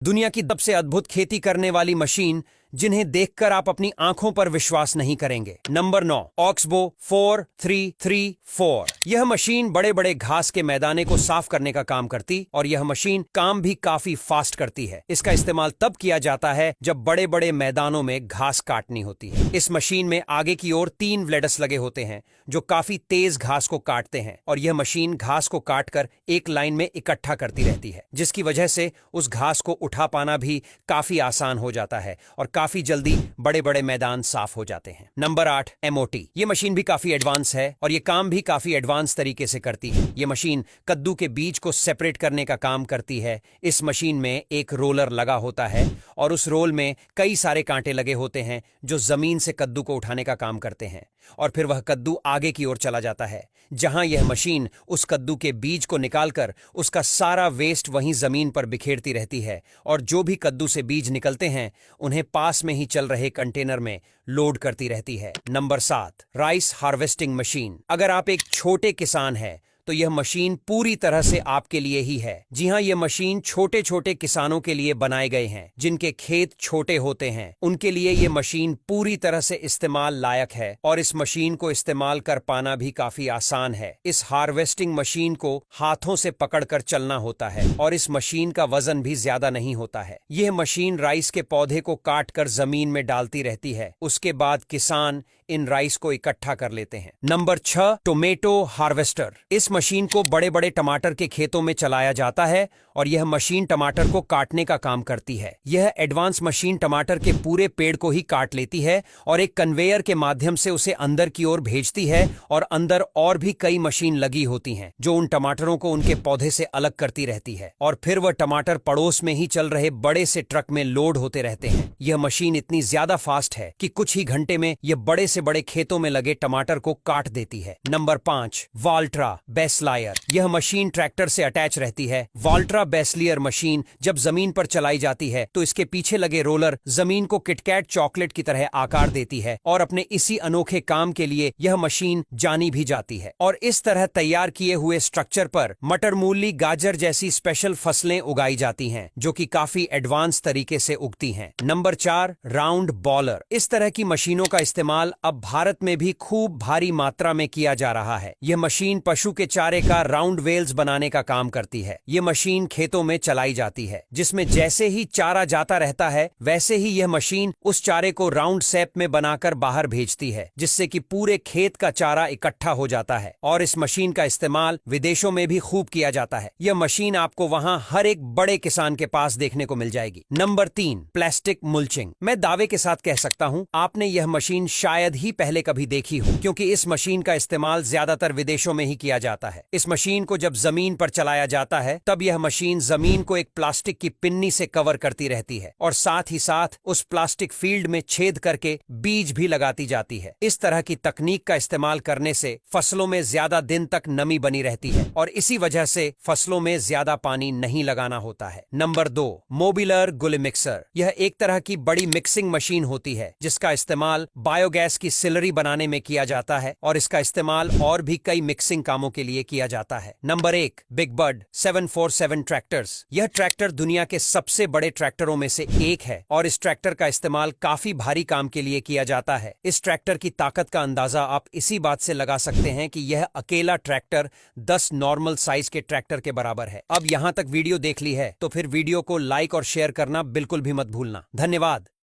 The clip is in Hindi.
दुनिया की सबसे अद्भुत खेती करने वाली मशीन जिन्हें देखकर आप अपनी आंखों पर विश्वास नहीं करेंगे। Number 9, oxbow 4334। यह मशीन बड़े बड़े घास के मैदाने को साफ करने का काम करती और यह मशीन काम भी काफी फास्ट करती है। इसका इस्तेमाल तब किया जाता है जब बड़े बड़े मैदानों में घास काटनी होती है। इस मशीन में आगे की ओर 3 ब्लेड्स लगे होते हैं जो काफी तेज घास को काटते हैं और यह मशीन घास को काटकर एक लाइन में इकट्ठा करती रहती है, जिसकी वजह से उस घास को उठा पाना भी काफी आसान हो जाता है और काफी जल्दी बड़े बड़े मैदान साफ हो जाते हैं। Number 8, MOT. ये मशीन भी काफी एडवांस है और ये काम भी काफी एडवांस तरीके से करती है। ये मशीन कद्दू के बीज को सेपरेट करने का काम करती है। इस मशीन में एक रोलर लगा होता है और उस रोल में कई सारे कांटे लगे होते हैं जो जमीन से कद्दू को उठाने का काम करते हैं और फिर वह कद्दू आगे की ओर चला जाता है, जहां यह मशीन उस कद्दू के बीज को निकालकर उसका सारा वेस्ट वहीं जमीन पर बिखेरती रहती है और जो भी कद्दू से बीज निकलते हैं उन्हें पास में ही चल रहे कंटेनर में लोड करती रहती है। Number 7, rice harvesting machine. अगर आप एक छोटे किसान हैं तो यह मशीन पूरी तरह से आपके लिए ही है। जी हां, यह मशीन छोटे छोटे किसानों के लिए बनाए गए हैं जिनके खेत छोटे होते हैं। उनके लिए यह मशीन पूरी तरह से इस्तेमाल लायक है और इस मशीन को इस्तेमाल कर पाना भी काफी आसान है। इस हार्वेस्टिंग मशीन को हाथों से पकड़कर चलना होता है और इस मशीन का वजन भी ज्यादा नहीं होता है। यह मशीन राइस के पौधे को काटकर जमीन में डालती रहती है। उसके बाद किसान इन राइस को इकट्ठा कर लेते हैं। Number 6, tomato harvester. इस मशीन को बड़े बड़े टमाटर के खेतों में चलाया जाता है और यह मशीन टमाटर को काटने का काम करती है। यह एडवांस मशीन टमाटर के पूरे पेड़ को ही काट लेती है और एक कन्वेयर के माध्यम से उसे अंदर की ओर भेजती है और अंदर और भी कई मशीन लगी होती हैं जो उन टमाटरों को उनके पौधे से अलग करती रहती है और फिर वह टमाटर पड़ोस में ही चल रहे बड़े से ट्रक में लोड होते रहते हैं। यह मशीन इतनी ज्यादा फास्ट है कि कुछ ही घंटे में यह बड़े से बड़े खेतों में लगे टमाटर को काट देती है। नंबर 5, वाल्ट्रा बेसलायर। यह मशीन ट्रैक्टर से अटैच रहती है। वाल्ट्रा बेसलियर मशीन जब जमीन पर चलाई जाती है तो इसके पीछे लगे रोलर जमीन को किटकैट चॉकलेट की तरह आकार देती है और अपने इसी अनोखे काम के लिए यह मशीन जानी भी जाती है और इस तरह तैयार किए हुए स्ट्रक्चर पर मटर, मूली, गाजर जैसी स्पेशल फसलें उगाई जाती हैं जो कि काफी एडवांस तरीके से उगती हैं। Number 4, round bowler. इस तरह की मशीनों का इस्तेमाल अब भारत में भी खूब भारी मात्रा में किया जा रहा है। यह मशीन पशु के चारे का राउंड वेल्स बनाने का काम करती है। यह मशीन खेतों में चलाई जाती है जिसमें जैसे ही चारा जाता रहता है वैसे ही यह मशीन उस चारे को राउंड शेप में बनाकर बाहर भेजती है, जिससे कि पूरे खेत का चारा इकट्ठा हो जाता है और इस मशीन का इस्तेमाल विदेशों में भी खूब किया जाता है। यह मशीन आपको वहां हर एक बड़े किसान के पास देखने को मिल जाएगी। Number 3, plastic mulching. मैं दावे के साथ कह सकता हूं आपने यह मशीन शायद ही पहले कभी देखी हो, क्योंकि इस मशीन का इस्तेमाल ज्यादातर विदेशों में ही किया जाता है। इस मशीन को जब जमीन पर चलाया जाता है तब यह मशीन जमीन को एक प्लास्टिक की पिन्नी से कवर करती रहती है और साथ ही साथ उस प्लास्टिक फील्ड में छेद करके बीज भी लगाती जाती है। इस तरह की तकनीक का इस्तेमाल करने से फसलों में ज्यादा दिन तक नमी बनी रहती है और इसी वजह से फसलों में ज्यादा पानी नहीं लगाना होता है। नंबर 2, मोबिलर गुले मिक्सर। यह एक तरह की बड़ी मिक्सिंग मशीन होती है जिसका इस्तेमाल बायोगैस की सिलरी बनाने में किया जाता है और इसका इस्तेमाल और भी कई मिक्सिंग कामों के लिए किया जाता है। Number 1, big bird 747 tractors. यह ट्रैक्टर दुनिया के सबसे बड़े ट्रैक्टरों में से एक है और इस ट्रैक्टर का इस्तेमाल काफी भारी काम के लिए किया जाता है। इस ट्रैक्टर की ताकत का अंदाजा आप इसी बात से लगा सकते हैं कि यह अकेला ट्रैक्टर 10 नॉर्मल साइज के ट्रैक्टर के बराबर है। अब यहां तक वीडियो देख ली है तो फिर वीडियो को लाइक और शेयर करना बिल्कुल भी मत भूलना। धन्यवाद।